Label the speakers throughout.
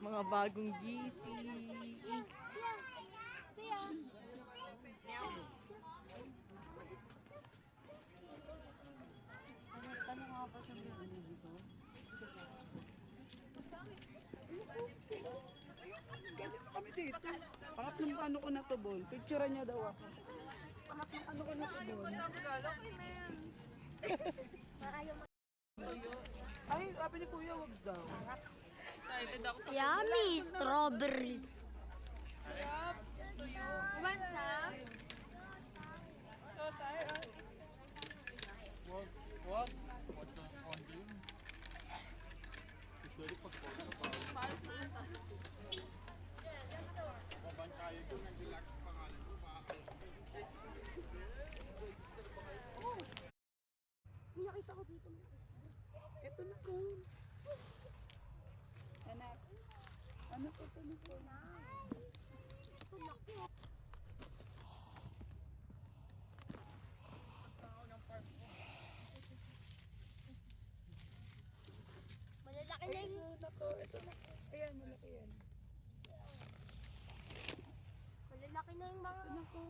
Speaker 1: Mga bagong gising.
Speaker 2: Tanong nga ba sa mga ano dito?
Speaker 3: Ganyan kami dito. Pangatlong ano ko na to, Bol. Picture niya daw ako. Pangatlong ano ko na to, Bol. Ay, sabi ni Kuya, wag daw.
Speaker 2: Excited ako sa
Speaker 4: Yummy strawberry.
Speaker 2: Bansa. So tired.
Speaker 5: Wag. Only. Usually pag kayo doon, nag-relax pangalan ko.
Speaker 4: Nakita ko dito.
Speaker 3: Ito na ko. Anak. Anak, ito na ko.
Speaker 4: Ito laki. Malalaki na yung...
Speaker 3: Ito na ko. Ito na ko. Ayan, malaki yan.
Speaker 4: Malalaki na yung mga...
Speaker 3: Ito na ko.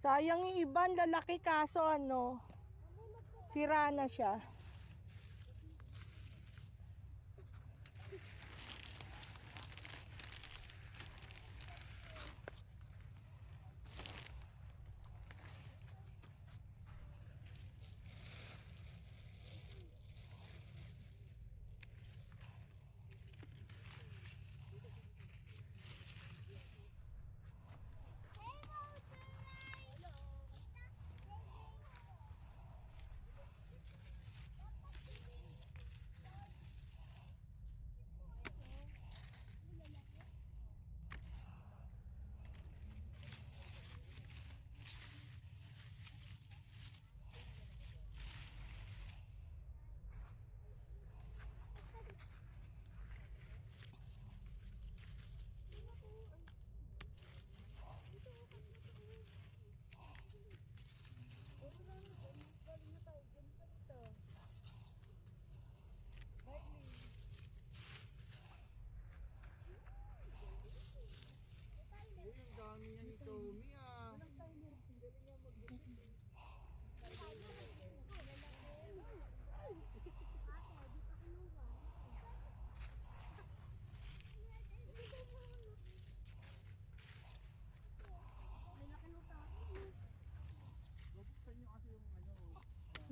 Speaker 1: Sayang yung iban, lalaki kaso ano, sira na siya.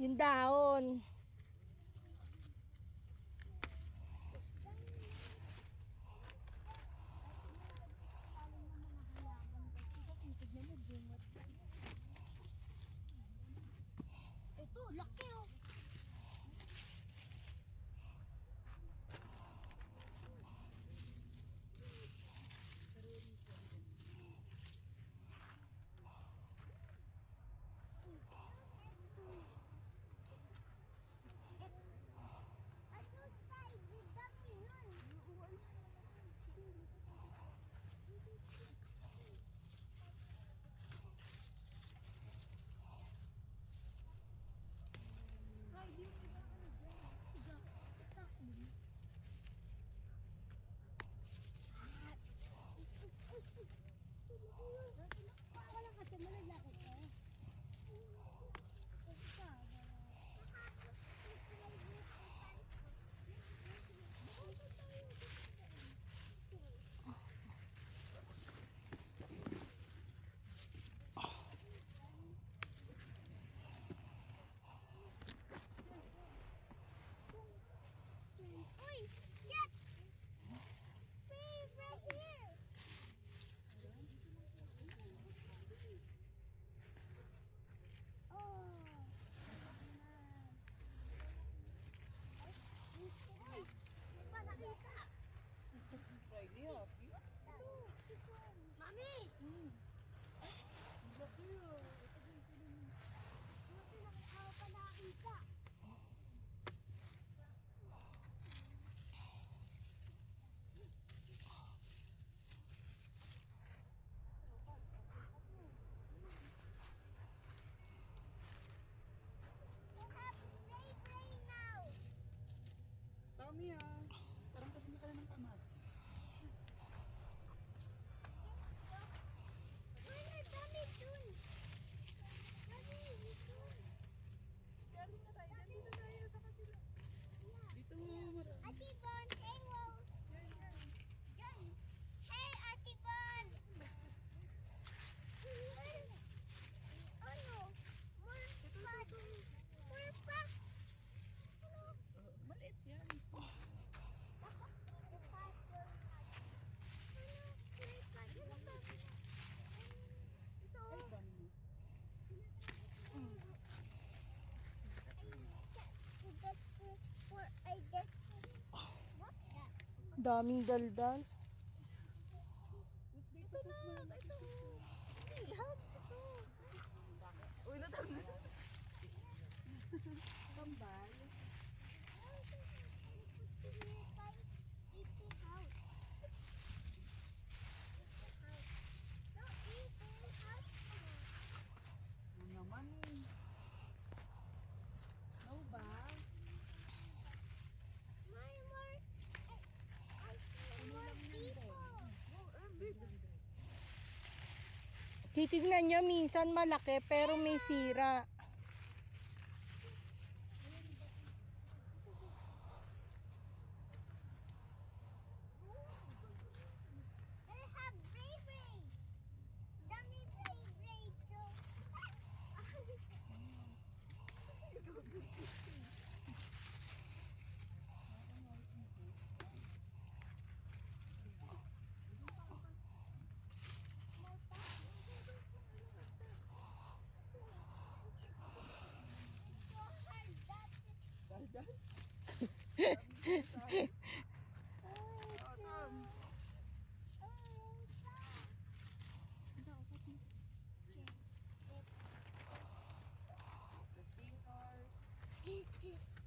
Speaker 1: Yung daon.
Speaker 4: Ito, laki oh.
Speaker 1: Daming daldal.
Speaker 2: Uy, natang na.
Speaker 3: Ano naman eh. No ba?
Speaker 1: Titignan nyo, minsan malaki pero may sira.
Speaker 4: They have bravery. Dummy bravery too.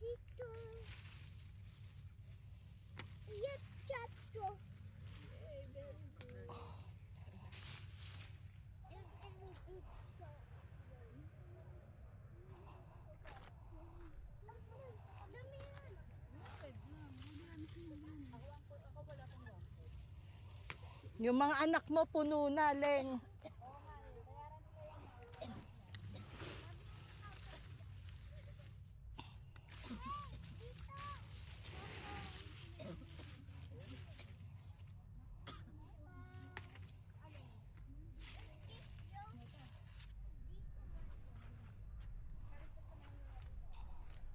Speaker 4: Dito. Yes, chacho.
Speaker 1: Yung mga anak mo puno na, Leng.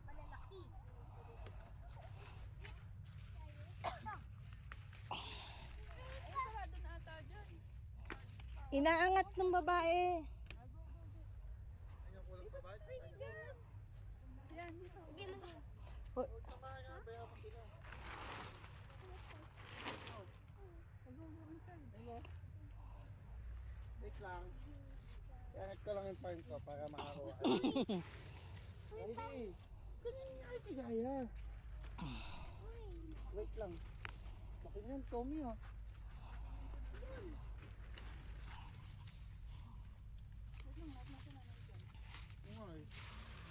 Speaker 4: Malalaki.
Speaker 2: Sarado na ata dyan.
Speaker 1: Inaangat ng babae.
Speaker 5: Ayun, kulang pa ba?
Speaker 4: Hindi mo na.
Speaker 5: Huwag naman, bayaw mo sila. Ayun. Wait lang. Iangat ko lang yung farm ko para makakuha. Ay, ay, tigaya. Wait lang. Laki niyan, Tommy oh. Ay,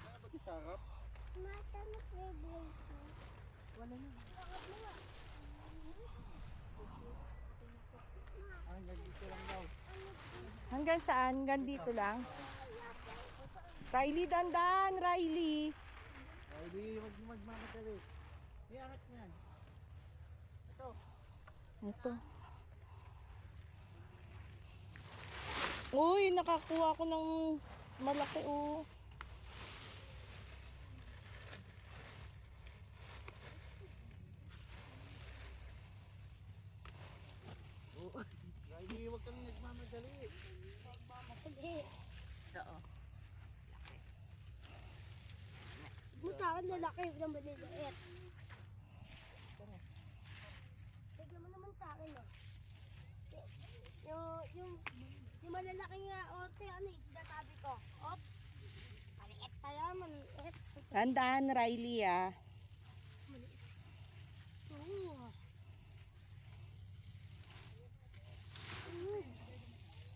Speaker 5: ano ba isarap?
Speaker 4: Mata na favorite ko.
Speaker 3: Wala na.
Speaker 5: Ay, nagdito lang daw.
Speaker 1: Hanggang saan? Hanggang dito lang. Riley, dandan, Riley.
Speaker 5: Ay, di huwag mo magmamadali. Iangat mo yan. Ito.
Speaker 1: Ito. Uy, nakakuha ko ng malaki oh.
Speaker 5: Ay, huwag kang nagmamadali.
Speaker 2: Oo.
Speaker 4: Mo sa akin lalaki ng maliliit. Tignan mo naman sa akin oh. Yung malalaki nga ote ano eh, sinasabi ko. Op. Maliit pala, maliit.
Speaker 1: Dandan, Riley ah.
Speaker 4: Ooh.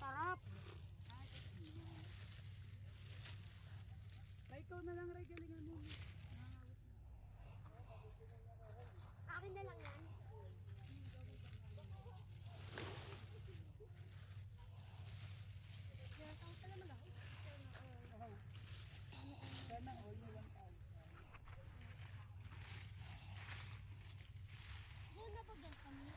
Speaker 4: Sarap.
Speaker 3: Ay, ikaw na lang, Ray, galingan mo.
Speaker 4: Akin na lang yan. Tinatawag pala malaki.
Speaker 3: Sana all you want out.
Speaker 4: Doon na ba ba kami?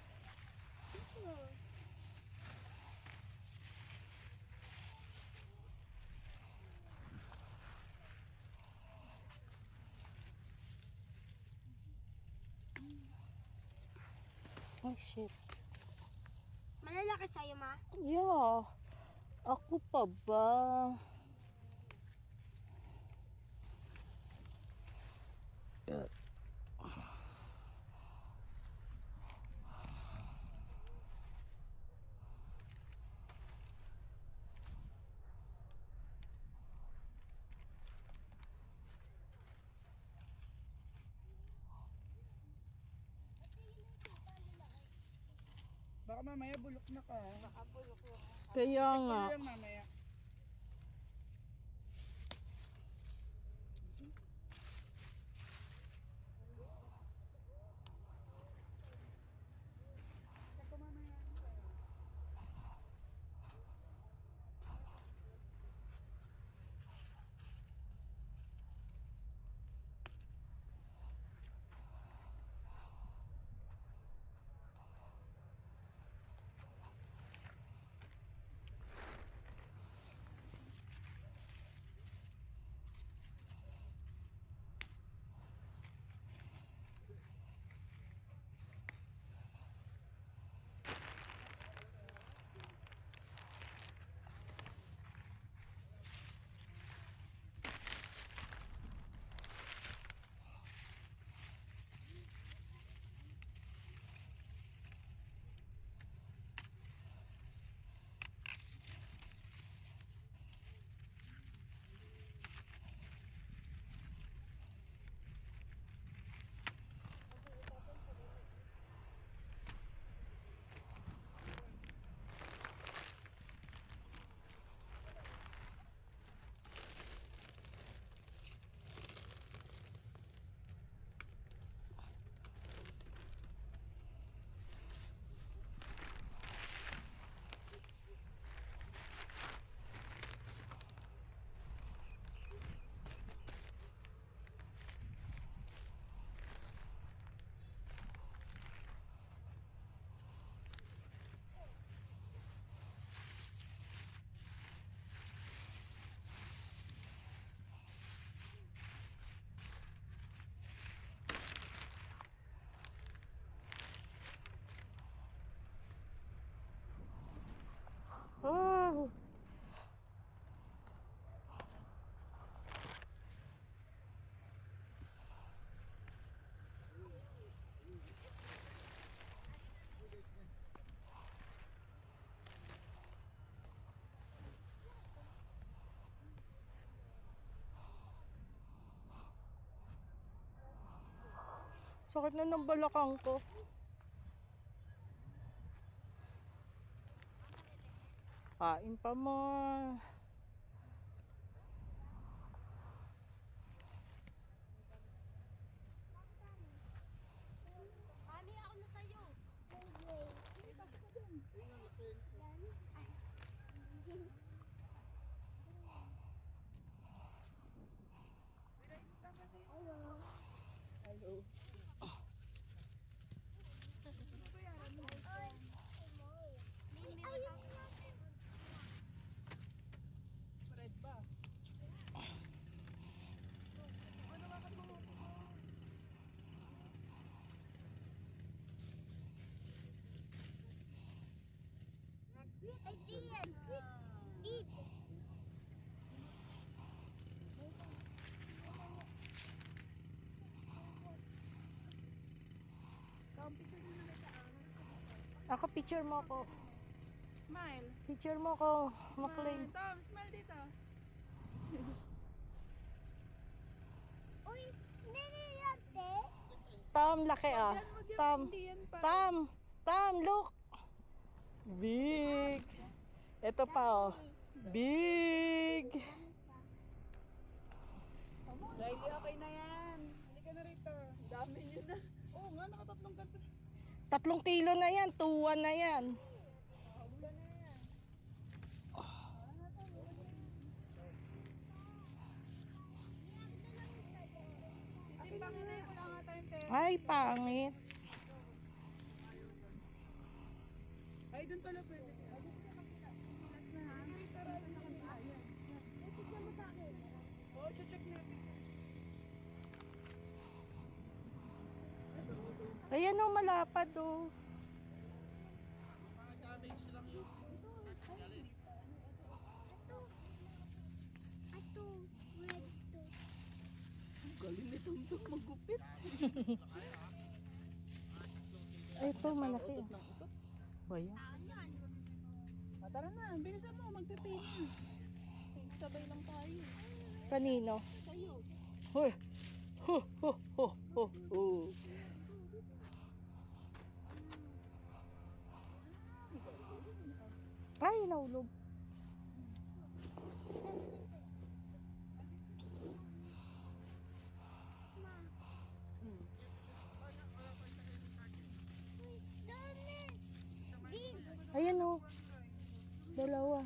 Speaker 1: Oh shit.
Speaker 4: Malalaki sa'yo, ma.
Speaker 1: Yeah. Ako pa ba?
Speaker 3: mamaya bulok na ka.
Speaker 1: Kaya nga.
Speaker 3: Kaya lang mamaya.
Speaker 1: Oh. Sakit na ng balakang ko. Kain pa mo.
Speaker 4: Mami, ako na sa'yo.
Speaker 3: Red ba?
Speaker 4: I did. Eat.
Speaker 1: Ako, picture mo ko.
Speaker 2: Smile.
Speaker 1: Picture mo ko, McLean.
Speaker 2: Tom, smile dito.
Speaker 4: Uy, nene yate.
Speaker 1: Tom, laki ah.
Speaker 2: Wag yan,
Speaker 1: Tom,
Speaker 2: hindi yan pa.
Speaker 1: Tom, look. Big. Ito pa oh. Big.
Speaker 2: Riley, okay na yan.
Speaker 3: Halika na rito.
Speaker 2: Dami nyo na.
Speaker 3: Oo nga, nakatatlong ganito.
Speaker 1: 3 kilo na yan, 2-1 na yan.
Speaker 2: Ate, pangin na yun. Wala nga tayong pera.
Speaker 1: Ay, pangit.
Speaker 3: Ay, doon pala pwede. Oo, check natin.
Speaker 1: Ayan oh, malapad oh.
Speaker 4: Ato. Red to.
Speaker 3: Galing ni Tumtum magupit.
Speaker 1: Ito, malaki oh. Bayan.
Speaker 2: Tara na, bilisan mo. Magpipay na. Sabay lang tayo.
Speaker 1: Kanino?
Speaker 2: Sa'yo.
Speaker 1: Hoy. Ho, ho, ho, ho, ho. Ay, naulog. Ayan o. Dalawa.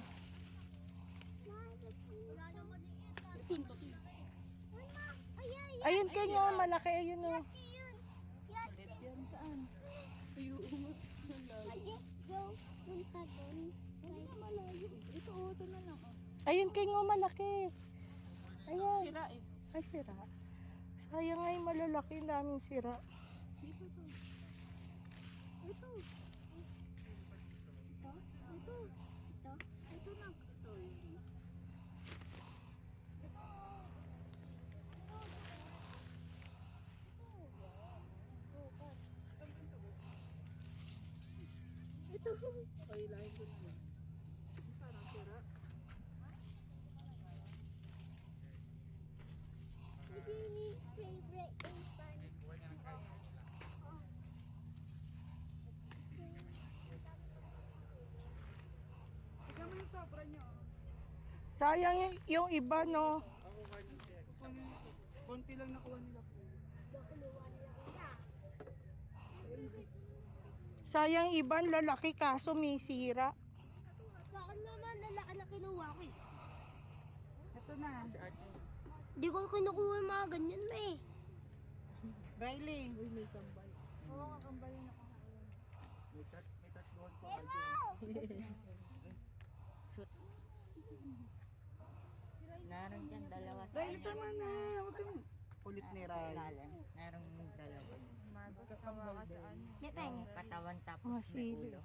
Speaker 1: Ayun kayo, malaki. Ayun o.
Speaker 2: Ulit yan, saan? Ayun, ito, ito na lang.
Speaker 1: Ayun kayo, malaki. Ayan.
Speaker 2: Sira eh.
Speaker 1: Ay, sira. Sayang ay malalaki. Daming sira.
Speaker 2: Dito to. Ito. Ito na. Ito. Ito. Ay, lahat ko na. Parang sira.
Speaker 3: Tignan mo yung sobra niyo.
Speaker 1: Sayang yung iba, no?
Speaker 3: Konti lang nakuha nila po.
Speaker 1: Sayang iba, lalaki kaso may sira.
Speaker 4: Sa akin naman, lalaki na kinuha ko eh.
Speaker 3: Ito na.
Speaker 4: Di ko kinukuha yung mga ganyan na eh.
Speaker 3: Riley.
Speaker 5: May tatluhan po kayo.
Speaker 6: Meron dyan dalawa sa
Speaker 3: Riley, tama na. Huwag kang kulit ni Riley.
Speaker 6: ilalim. Meron dalawa.
Speaker 4: Neteng,
Speaker 6: Katawan tapos may
Speaker 1: Masili.
Speaker 6: ulo.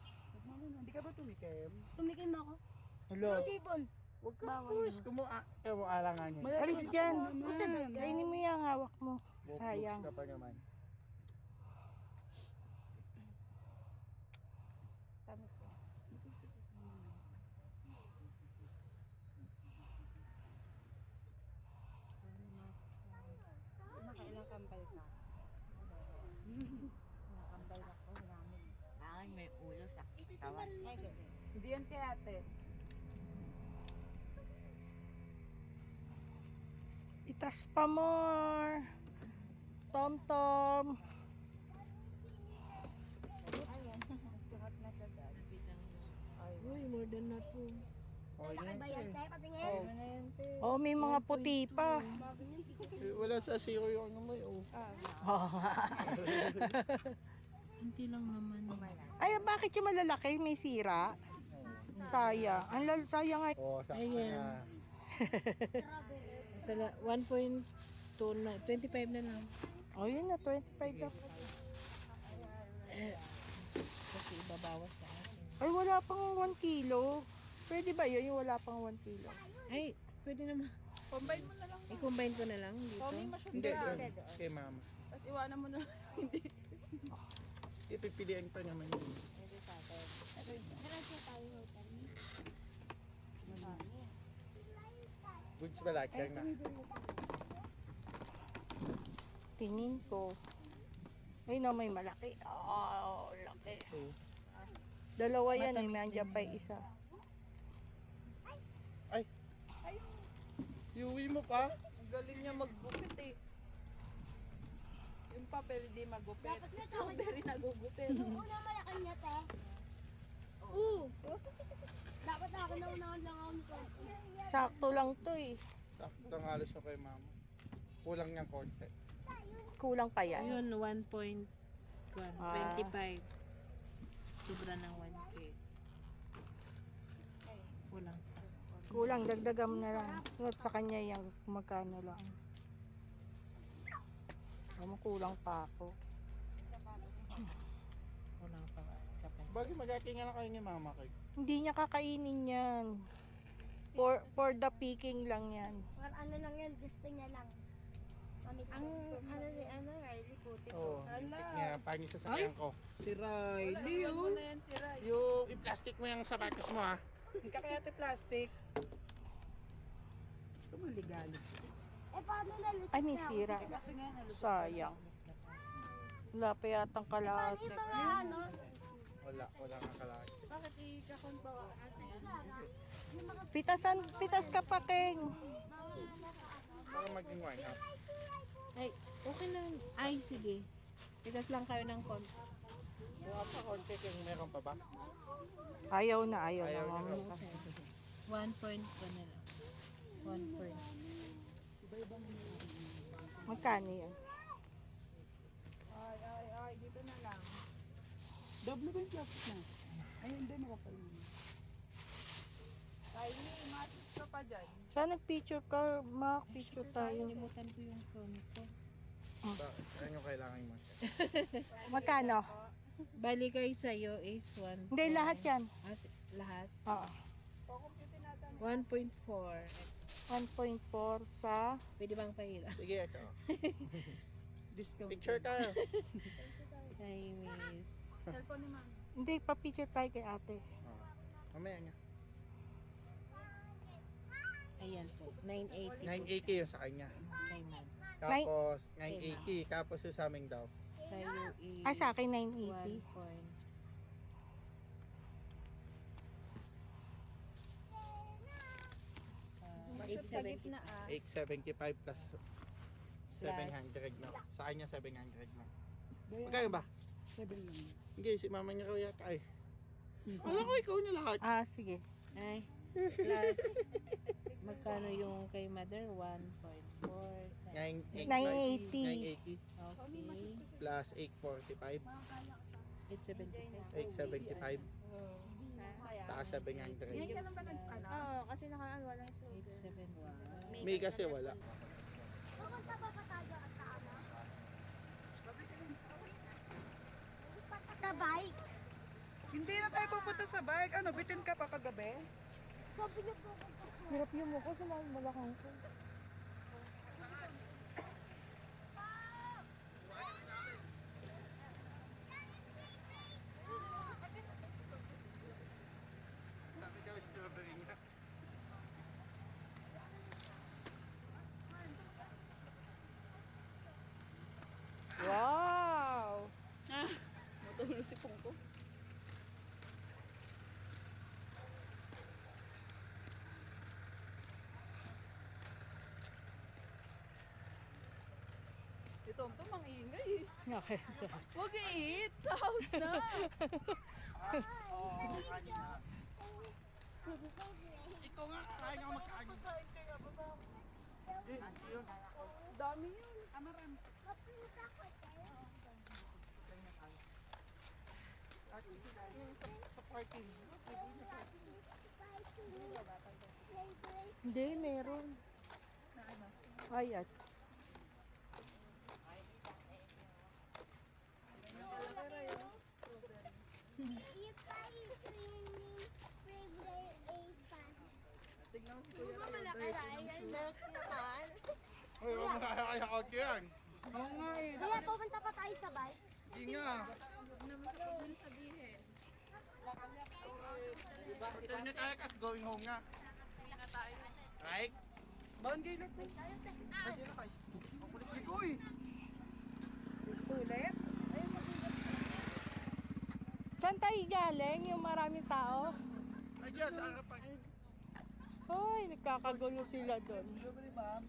Speaker 5: Hindi ka ba tumikim?
Speaker 4: tumikim ako.
Speaker 5: Hello.
Speaker 4: Tibon.
Speaker 5: Huwag ka push. Ewan mo alangan niya.
Speaker 1: Alis dyan.
Speaker 3: Naman.
Speaker 1: Kainin mo yung hawak mo. Sayang.
Speaker 5: Books ka pa naman.
Speaker 6: Nakailang kambal ka? Nakambal ako namin. Akin may ulo sa katawan. Ay, ganun.
Speaker 3: Hindi yan kay ate.
Speaker 1: Itas pa more. Tom-tom.
Speaker 6: Ayan. Sukat na sa daan.
Speaker 1: Uy, more than na po.
Speaker 5: Oh,
Speaker 4: Laki ba yan, te? Patingin.
Speaker 6: Ano na yan, te?
Speaker 1: Oh, may mga puti pa.
Speaker 5: Wala sa zero yung ano mo. Oh.
Speaker 1: Hindi lang naman. Ay, bakit yung malalaki may sira? Sayang. Sayang ay.
Speaker 5: Oh, sakto na.
Speaker 7: Sa 1.29, 25 na lang.
Speaker 1: Oh, yun na, 25 na.
Speaker 7: Kasi ibabawas sa akin.
Speaker 1: Ay, wala pang 1 kilo. Pwede ba yun? Yung wala pang 1 kilo.
Speaker 7: Ay, pwede naman.
Speaker 2: Combine mo na lang.
Speaker 7: I-combine ko na lang dito.
Speaker 2: Tommy, masyado
Speaker 5: Hindi,
Speaker 2: na.
Speaker 5: doon. Kay mama.
Speaker 2: Tapos iwanan mo na.
Speaker 5: Ipipilian pa naman yun. Goods ba lahat yan na?
Speaker 1: Tingin ko. Ay, no, may malaki. Oh, laki. Dalawa yan eh. May andyan pa yung isa.
Speaker 5: Ay! Iuwi mo pa?
Speaker 2: Ang galing niya maggupit eh. Yung papel di magupit. Strawberry nagugupit.
Speaker 4: Yung una malaki niya, te. Oo. Dapat ako na unahan lang ako nito.
Speaker 1: Sakto lang to eh.
Speaker 5: Sakto lang halos ako kay mama. Kulang niyang konti.
Speaker 1: Kulang pa yan.
Speaker 7: Yun, 1.1,
Speaker 1: Ah.
Speaker 7: 25. Sobra ng 1K. Kulang pa.
Speaker 1: Kulang, dagdagan mo na lang. Sunod sa kanya yung magkano lang. Kulang pa ako.
Speaker 7: Kulang pa.
Speaker 5: Bagay magatingan na kayo ni mama kay.
Speaker 1: Hindi niya kakainin yan. For the picking lang yan.
Speaker 4: Or ano lang yan, gusto niya lang. Mamit
Speaker 6: Ang ano ni Riley puti
Speaker 5: Oo. Oh, niya, paano yung sasakyan ko?
Speaker 7: Si Riley,
Speaker 2: Iwan mo na yan si Rai.
Speaker 5: Yung i-plastic mo yung sapatos mo ha.
Speaker 3: Hindi ka kaya ate plastic. Ito maligali.
Speaker 4: Eh, paano nalusot
Speaker 1: Ay, may
Speaker 4: na?
Speaker 1: sira.
Speaker 3: Kasi nga nalusot.
Speaker 1: Sayang. Wala pa yatang
Speaker 4: Paano
Speaker 1: kalahati.
Speaker 4: yung mga ano?
Speaker 5: Wala nga kalahati.
Speaker 2: Bakit ikakon ba ate?
Speaker 1: Pitas ka pa, King.
Speaker 5: Para maging wine ha.
Speaker 7: Ay, okay na. Ay, sige. Pitas lang kayo ng konti.
Speaker 5: Kung pa konti, kung meron pa ba?
Speaker 1: Ayaw na, ayaw na.
Speaker 5: Ayaw na.
Speaker 1: Mami.
Speaker 7: 1 point pa na lang. 1 point.
Speaker 1: Magkano yan?
Speaker 3: Ay, dito na lang. Doble ba yung plastic na? Ay, hindi, makapal na. Kylie, matis ka pa dyan.
Speaker 1: Saan nag-picture ka? Mak-picture tayo.
Speaker 7: Nalimutan ko yung phone ko.
Speaker 5: Ano yung kailangan mo?
Speaker 1: Magkano?
Speaker 7: Bali kayo sa'yo is 1.
Speaker 1: Hindi, lahat yan.
Speaker 7: Lahat?
Speaker 1: Oo.
Speaker 7: 1.4.
Speaker 1: 1.4 sa...
Speaker 7: Pwede bang pahila?
Speaker 5: Sige, ito.
Speaker 7: Discount.
Speaker 5: Picture tayo.
Speaker 7: Kay Miss.
Speaker 1: Hindi, pa-picture tayo kay ate.
Speaker 5: Mamaya nga.
Speaker 7: Ayan po. 980
Speaker 5: 980 yung sa kanya.
Speaker 7: kay ma'am.
Speaker 5: Tapos 980. Tapos yung sa amin daw.
Speaker 7: Sa'yo is...
Speaker 1: Ah, sa akin
Speaker 7: 1
Speaker 1: 980.
Speaker 7: point.
Speaker 2: Sa gitna
Speaker 5: 875 plus 700 na. Sa kanya 700 na. Magkano ba?
Speaker 3: 7 lang.
Speaker 5: Hindi, si mama niya raw yata eh. Alam ko ikaw niya lahat.
Speaker 1: Ah, sige.
Speaker 7: Ay. Plus, magkano yung kay mother? 1.4.
Speaker 1: 980.
Speaker 5: 980
Speaker 7: Okay.
Speaker 5: plus 845.
Speaker 7: 875.
Speaker 5: 875. Saka 700.
Speaker 6: Oo, kasi nakaraan walang slogan.
Speaker 7: 875.
Speaker 5: May kasi wala.
Speaker 4: Pupunta pa pa tayo sa ano? Sa bike.
Speaker 3: Hindi na tayo pupunta sa bike. Ano, bitin ka pa kagabi?
Speaker 4: Sabi niyo po
Speaker 1: Hirap yung mukha sa mga malakang ko.
Speaker 5: Dami daw strawberry niya.
Speaker 1: Wow!
Speaker 3: Matulog si Pungko. Ito, ito, mangingay eh.
Speaker 1: Okay. So,
Speaker 2: Huwag i-eat! Sa house na!
Speaker 5: Oo, kanin nga. Ikaw nga, kaya nga magkain.
Speaker 3: Dami yun. Amaran.
Speaker 5: Sa parking.
Speaker 1: hindi, meron. Ayan.
Speaker 4: If I swimming favorite
Speaker 3: Tignan mo si Kuya.
Speaker 6: Milk naman.
Speaker 5: Ay, huwag mo kaya ako yan.
Speaker 3: Oo nga eh.
Speaker 4: Kaya pupunta pa tayo sa bike.
Speaker 5: Hindi nga. Ito niya tayo kasi going home nga. Right?
Speaker 3: Baon kayo lang.
Speaker 5: Ikaw eh.
Speaker 3: Ulit.
Speaker 1: Saan tayo galing? Yung maraming tao?
Speaker 5: Ay, dyan, sa harapan.
Speaker 1: Ay, nagkakagulo sila doon.
Speaker 3: Libre, ma'am.